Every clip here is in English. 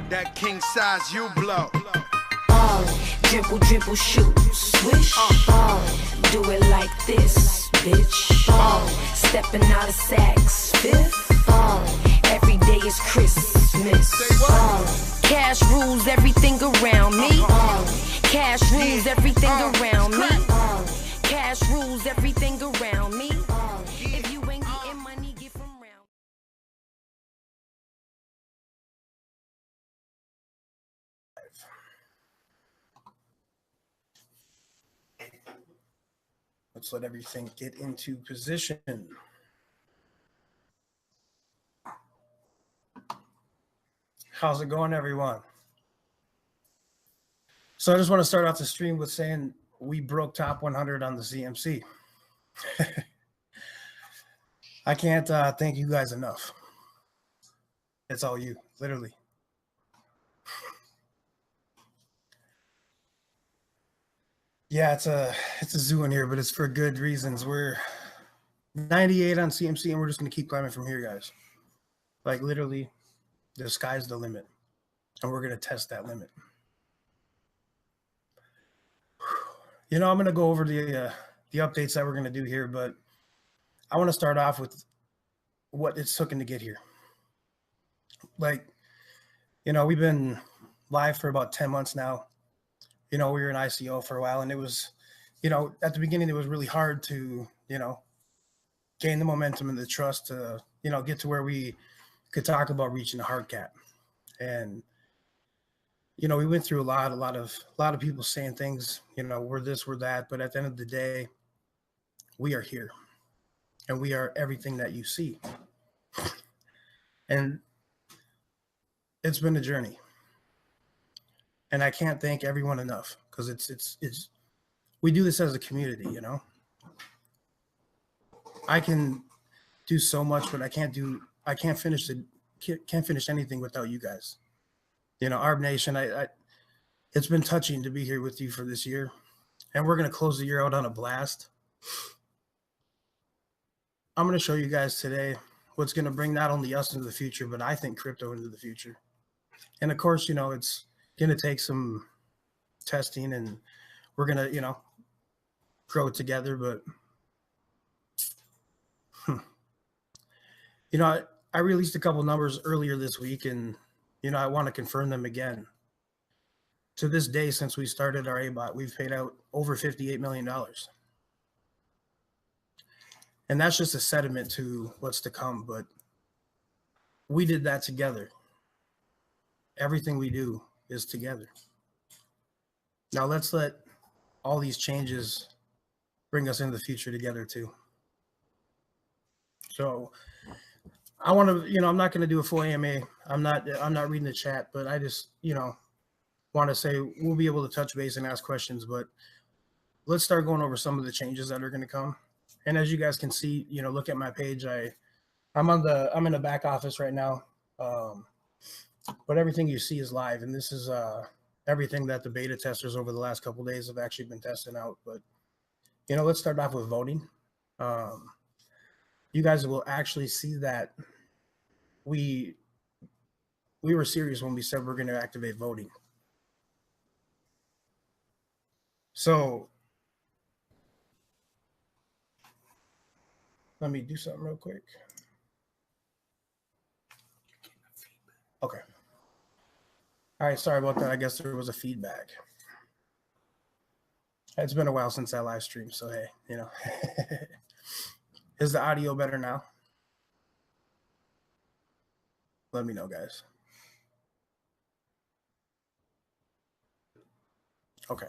That king size you blow. Dribble, dribble, shoot, swish. Do it like this, bitch. Stepping out of Saks Fifth. Every day is Christmas. Cash rules everything around me. Cash rules everything around me. Cash rules everything around me. If you ain't getting money, get from round. Let's let everything get into position. How's it going, everyone? So I just want to start off the stream with saying we broke top 100 on the CMC. I can't thank you guys enough. It's all you, literally. Yeah, it's a zoo in here, but it's for good reasons. We're 98 on CMC, and we're just going to keep climbing from here, guys. Like, literally, the sky's the limit, and we're going to test that limit. You know, I'm going to go over the updates that we're going to do here, but I want to start off with what it's taken to get here. Like, you know, we've been live for about 10 months now. You know, we were in ICO for a while, and it was, you know, at the beginning, it was really hard to, you know, gain the momentum and the trust to, you know, get to where we could talk about reaching a hard cap. And, you know, we went through a lot of people saying things, you know, we're this, we're that. But at the end of the day, we are here, and we are everything that you see. And it's been a journey. And I can't thank everyone enough, because it's we do this as a community, you know. I can do so much, but I can't finish anything without you guys. You know, ARB Nation, it's been touching to be here with you for this year, and we're gonna close the year out on a blast. I'm gonna show you guys today what's gonna bring not only us into the future, but I think crypto into the future. And of course, you know, it's going to take some testing, and we're going to, you know, grow together. But, you know, I released a couple numbers earlier this week, and, you know, I want to confirm them again. To this day, since we started our ABOT, we've paid out over $58 million. And that's just a sediment to what's to come. But we did that together. Everything we do is together. Now let's let all these changes bring us into the future together too. So I want to, you know, I'm not going to do a full AMA. I'm not reading the chat, but I just, you know, want to say we'll be able to touch base and ask questions, but let's start going over some of the changes that are going to come. And as you guys can see, you know, look at my page. I'm in the back office right now. But everything you see is live, and this is everything that the beta testers over the last couple of days have actually been testing out. But, you know, let's start off with voting. You guys will actually see that we were serious when we said we're going to activate voting. So let me do something real quick. Okay. All right, sorry about that. I guess there was a feedback. It's been a while since I live streamed, so hey, you know. Is the audio better now? Let me know, guys. Okay.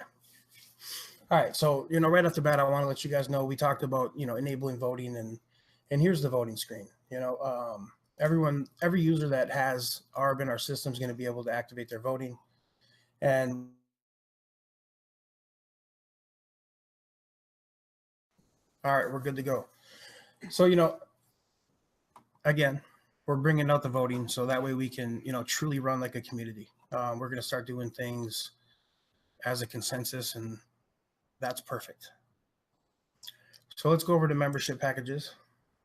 All right, so, you know, right off the bat, I want to let you guys know we talked about, you know, enabling voting, and here's the voting screen. You know, every user that has ARB in our system is going to be able to activate their voting. And all right, we're good to go. So, you know, again, we're bringing out the voting so that way we can, you know, truly run like a community. We're going to start doing things as a consensus, and that's perfect. So let's go over to membership packages.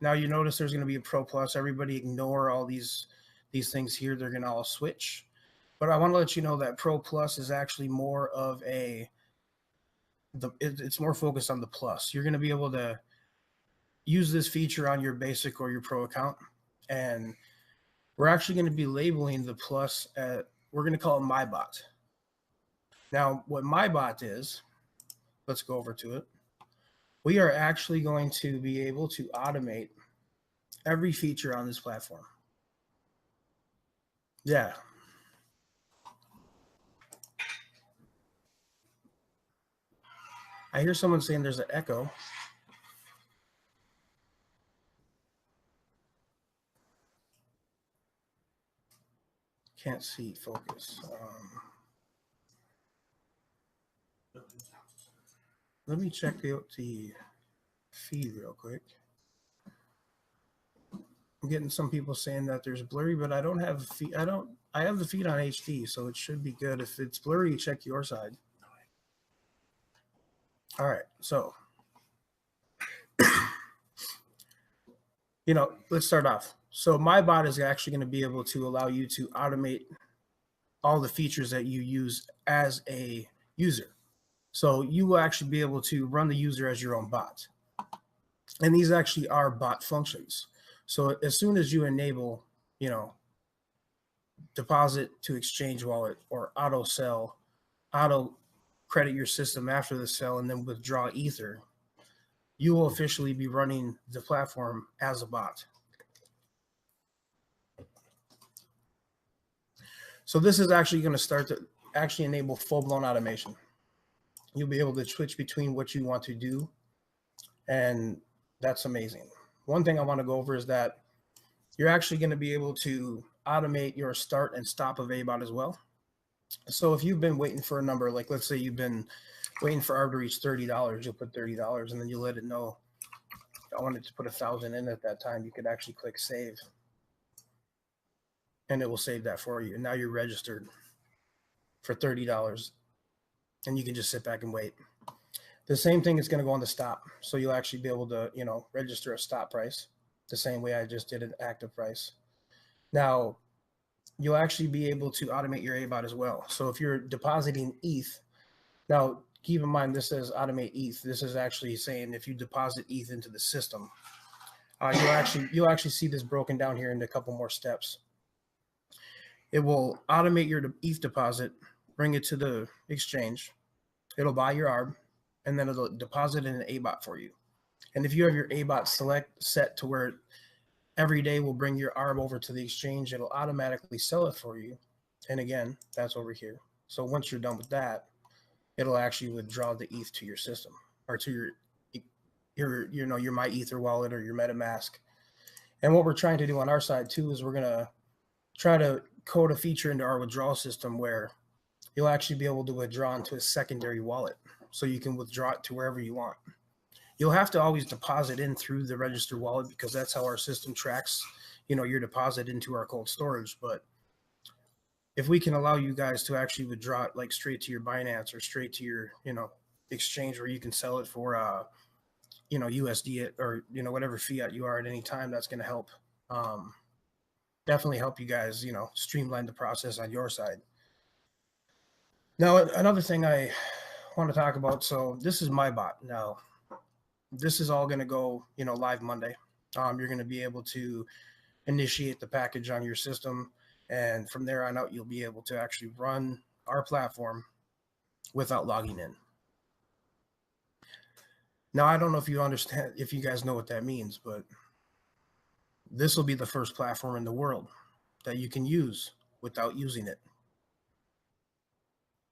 Now you notice there's going to be a Pro Plus. Everybody ignore all these things here. They're going to all switch. But I want to let you know that Pro Plus is actually more of it's more focused on the plus. You're going to be able to use this feature on your basic or your pro account. And we're actually going to be labeling the plus we're going to call it MyBot. Now, what MyBot is, let's go over to it. We are actually going to be able to automate every feature on this platform. Yeah. I hear someone saying there's an echo. Can't see focus. Let me check out the feed real quick. I'm getting some people saying that there's blurry, but I don't have the feed. I have the feed on HD, so it should be good. If it's blurry, check your side. All right, so let's start off. So MyBot is actually going to be able to allow you to automate all the features that you use as a user. So you will actually be able to run the user as your own bot. And these actually are bot functions. So as soon as you enable, deposit to exchange wallet or auto sell, auto credit your system after the sell, and then withdraw Ether, you will officially be running the platform as a bot. So this is actually going to start to actually enable full-blown automation. You'll be able to switch between what you want to do, and that's amazing. One thing I want to go over is that you're actually going to be able to automate your start and stop of ABOT as well. So if you've been waiting for a number, like let's say you've been waiting for ARB to reach $30, you'll put $30 and then you let it know I wanted to put 1,000 in at that time. You could actually click save and it will save that for you. And now you're registered for $30 and you can just sit back and wait. The same thing is going to go on the stop. So you'll actually be able to, register a stop price the same way I just did an active price. Now, you'll actually be able to automate your ABOT as well. So if you're depositing ETH, now keep in mind this says automate ETH. This is actually saying if you deposit ETH into the system, you'll actually see this broken down here into a couple more steps. It will automate your ETH deposit, bring it to the exchange. It'll buy your ARB, and then it'll deposit in an ABOT for you. And if you have your ABOT set to where every day will bring your ARB over to the exchange, it'll automatically sell it for you. And again, that's over here. So once you're done with that, it'll actually withdraw the ETH to your system or to your My Ether wallet or your MetaMask. And what we're trying to do on our side too is we're gonna try to code a feature into our withdrawal system where you'll actually be able to withdraw into a secondary wallet, so you can withdraw it to wherever you want. You'll have to always deposit in through the registered wallet because that's how our system tracks, your deposit into our cold storage. But if we can allow you guys to actually withdraw it like straight to your Binance or straight to your, exchange where you can sell it for, USD or, whatever fiat you are at any time, that's going to help, definitely help you guys, streamline the process on your side. Now, another thing I want to talk about. So this is MyBot. Now, this is all going to go, live Monday. You're going to be able to initiate the package on your system. And from there on out, you'll be able to actually run our platform without logging in. Now, I don't know if you understand, if you guys know what that means, but this will be the first platform in the world that you can use without using it.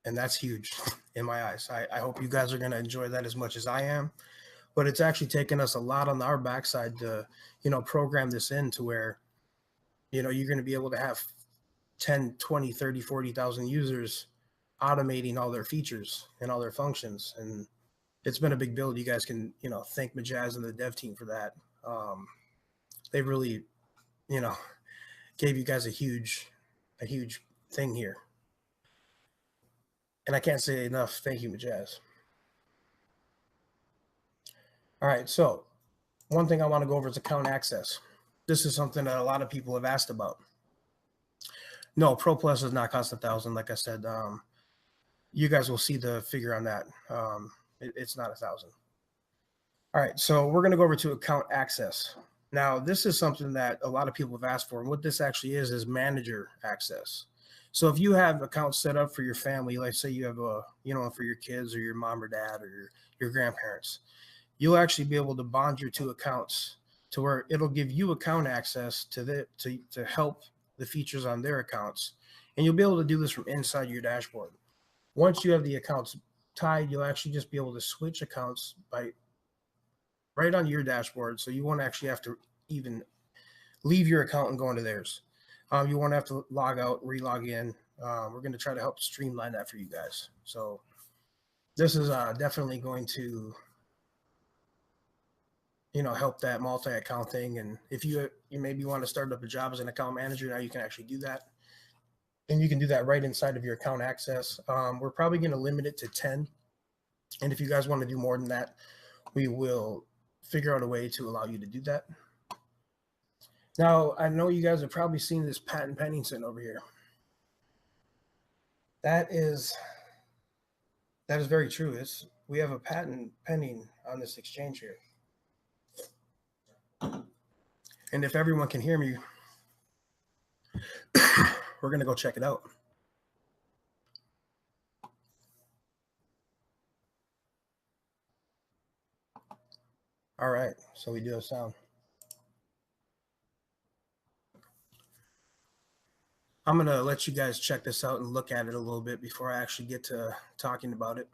And that's huge in my eyes. I hope you guys are going to enjoy that as much as I am. But it's actually taken us a lot on our backside to, program this in to where, you're going to be able to have 10, 20, 30, 40,000 users automating all their features and all their functions. And it's been a big build. You guys can, thank Majaz and the dev team for that. They really, gave you guys a huge thing here. And I can't say enough. Thank you, Majaz. All right, so one thing I want to go over is account access. This is something that a lot of people have asked about. No, Pro Plus does not cost $1,000. Like I said, you guys will see the figure on that. It's not $1,000. All right, so we're going to go over to account access. Now, this is something that a lot of people have asked for, and what this actually is manager access. So if you have accounts set up for your family, like say you have for your kids or your mom or dad or your grandparents, you'll actually be able to bond your two accounts to where it'll give you account access to help the features on their accounts, and you'll be able to do this from inside your dashboard. Once you have the accounts tied, you'll actually just be able to switch accounts right on your dashboard, so you won't actually have to even leave your account and go into theirs. You won't have to log out, re-log in. We're going to try to help streamline that for you guys. So this is definitely going to, help that multi-account thing. And if you maybe want to start up a job as an account manager, now you can actually do that. And you can do that right inside of your account access. We're probably going to limit it to 10. And if you guys want to do more than that, we will figure out a way to allow you to do that. Now, I know you guys have probably seen this patent pending sitting over here. That is very true. We have a patent pending on this exchange here. And if everyone can hear me, we're going to go check it out. All right, so we do have sound. I'm going to let you guys check this out and look at it a little bit before I actually get to talking about it.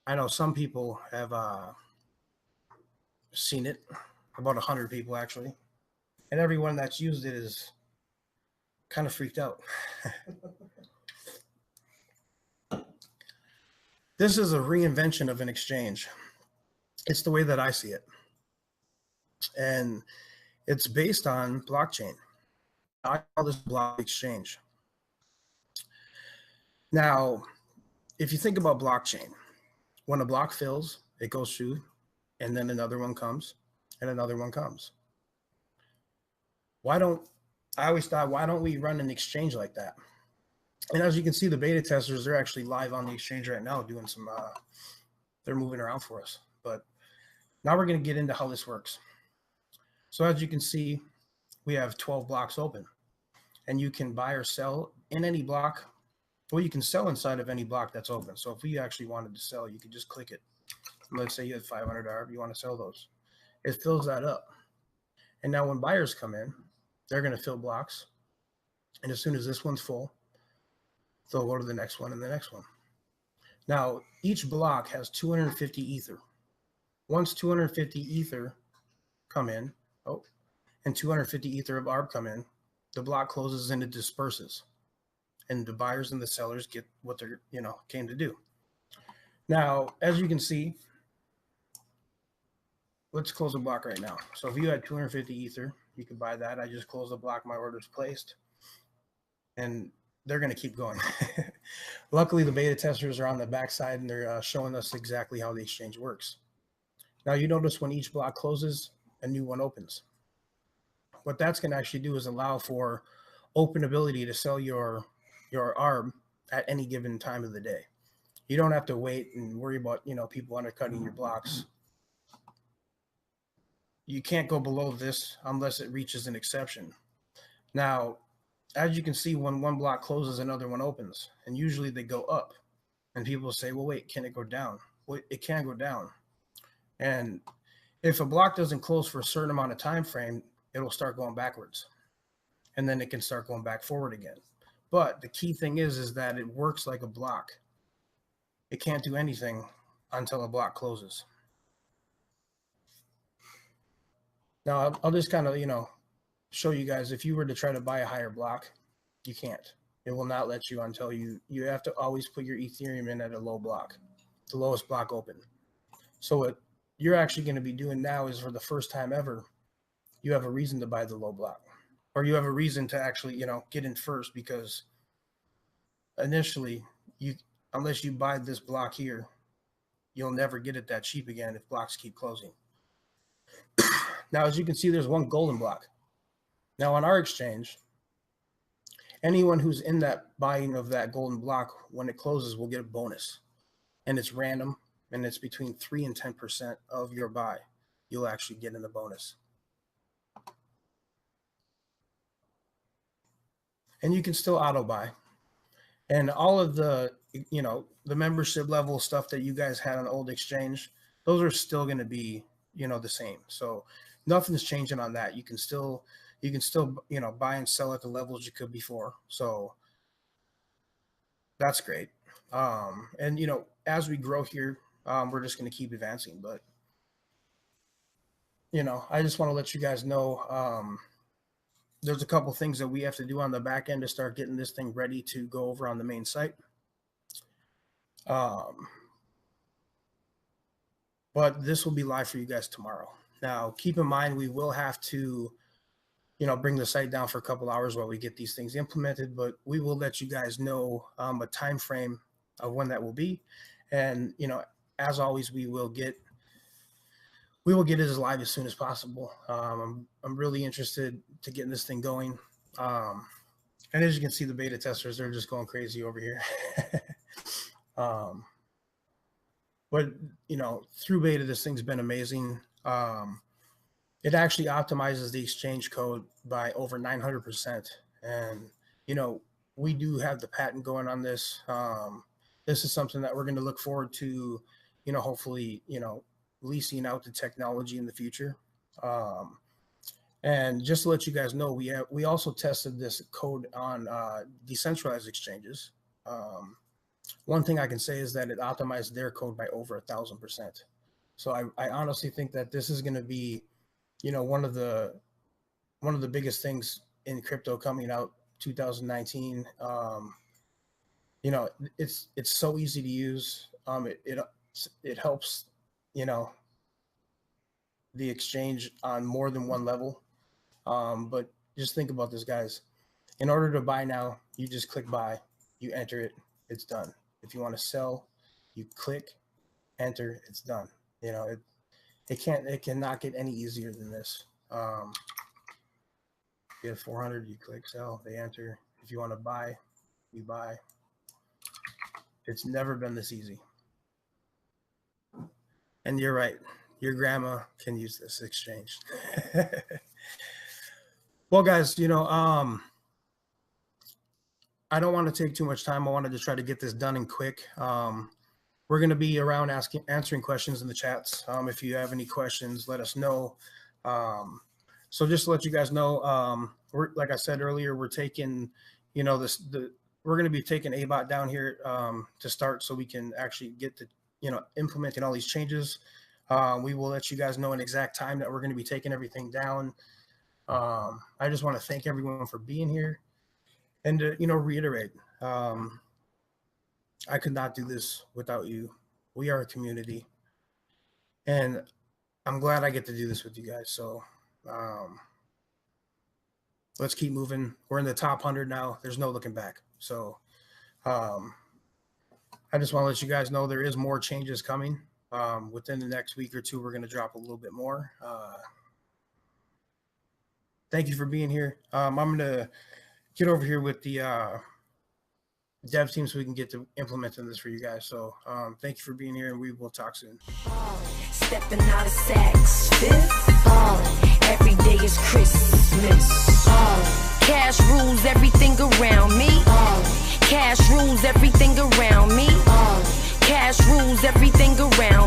I know some people have seen it, about 100 people actually, and everyone that's used it is kind of freaked out. This is a reinvention of an exchange. It's the way that I see it. And it's based on blockchain. I call this block exchange. Now, if you think about blockchain, when a block fills, it goes through, and then another one comes, and another one comes. I always thought, why don't we run an exchange like that? And as you can see, the beta testers, they're actually live on the exchange right now doing some, they're moving around for us. But now we're going to get into how this works. So as you can see, we have 12 blocks open, and you can buy or sell in any block. Well, you can sell inside of any block that's open. So if we actually wanted to sell, you could just click it. Let's say you have 500 ARB, you want to sell those. It fills that up. And now when buyers come in, they're going to fill blocks. And as soon as this one's full, they'll go to the next one and the next one. Now, each block has 250 ether. Once 250 ether come in, and 250 ether of ARB come in, the block closes and it disperses. And the buyers and the sellers get what they're, came to do. Now, as you can see, let's close the block right now. So if you had 250 ether, you could buy that. I just closed the block, my order's placed, and they're going to keep going. Luckily, the beta testers are on the backside, and they're showing us exactly how the exchange works. Now, you notice when each block closes, a new one opens. What that's going to actually do is allow for open ability to sell your ARB at any given time of the day. You don't have to wait and worry about, people undercutting your blocks. You can't go below this unless it reaches an exception. Now, as you can see, when one block closes, another one opens, and usually they go up. And people say, well, wait, can it go down? Well, it can go down. And if a block doesn't close for a certain amount of time frame, it'll start going backwards. And then it can start going back forward again. But the key thing is that it works like a block. It can't do anything until a block closes. Now, I'll just kind of, show you guys, if you were to try to buy a higher block, you can't. It will not let you until you have to always put your Ethereum in at a low block, the lowest block open. So what you're actually going to be doing now is, for the first time ever, you have a reason to buy the low block, or you have a reason to actually, get in first, because initially, unless you buy this block here, you'll never get it that cheap again if blocks keep closing. Now, as you can see, there's one golden block. Now, on our exchange, anyone who's in that buying of that golden block, when it closes, will get a bonus. And it's random, and it's between 3 and 10% of your buy. You'll actually get in the bonus. And you can still auto buy. And all of the, the membership level stuff that you guys had on the old exchange, those are still going to be, the same. So nothing's changing on that. You can still, buy and sell at the levels you could before. So that's great. And, as we grow here, we're just going to keep advancing. But, I just want to let you guys know, there's a couple things that we have to do on the back end to start getting this thing ready to go over on the main site. But this will be live for you guys tomorrow. Now, keep in mind, we will have to, bring the site down for a couple hours while we get these things implemented, but we will let you guys know a time frame of when that will be. And, as always, we will get it as live as soon as possible. I'm really interested to getting this thing going. And as you can see, the beta testers, they're just going crazy over here. But, through beta, this thing's been amazing. It actually optimizes the exchange code by over 900%. And, we do have the patent going on this. This is something that we're going to look forward to, hopefully, leasing out the technology in the future. And just to let you guys know, we also tested this code on decentralized exchanges. One thing I can say is that it optimized their code by over 1,000%. So I honestly think that this is going to be, one of the biggest things in crypto coming out 2019. It's so easy to use. It helps, the exchange on more than one level. But just think about this, guys. In order to buy now, you just click buy, you enter it, it's done. If you want to sell, you click, enter, it's done. It cannot get any easier than this. You have 400, you click sell, they enter. If you want to buy, you buy. It's never been this easy. And you're right. Your grandma can use this exchange. Well, guys, I don't want to take too much time. I wanted to try to get this done and quick. We're going to be around answering questions in the chats. If you have any questions, let us know. So just to let you guys know, like I said earlier, we're taking, we're going to be taking ABOT down here to start so we can actually get to, implementing all these changes. We will let you guys know an exact time that we're going to be taking everything down. I just want to thank everyone for being here and to, reiterate, I could not do this without you. We are a community and I'm glad I get to do this with you guys. So, let's keep moving. We're in the top 100 now. There's no looking back. So, I just want to let you guys know there is more changes coming. Within the next week or two, we're going to drop a little bit more. Thank you for being here. I'm going to get over here with the dev team so we can get to implementing this for you guys. So thank you for being here, and we will talk soon. Stepping out of Saks Fifth. Every day is Christmas. Cash rules everything around me. Cash rules everything around me. Cash rules everything around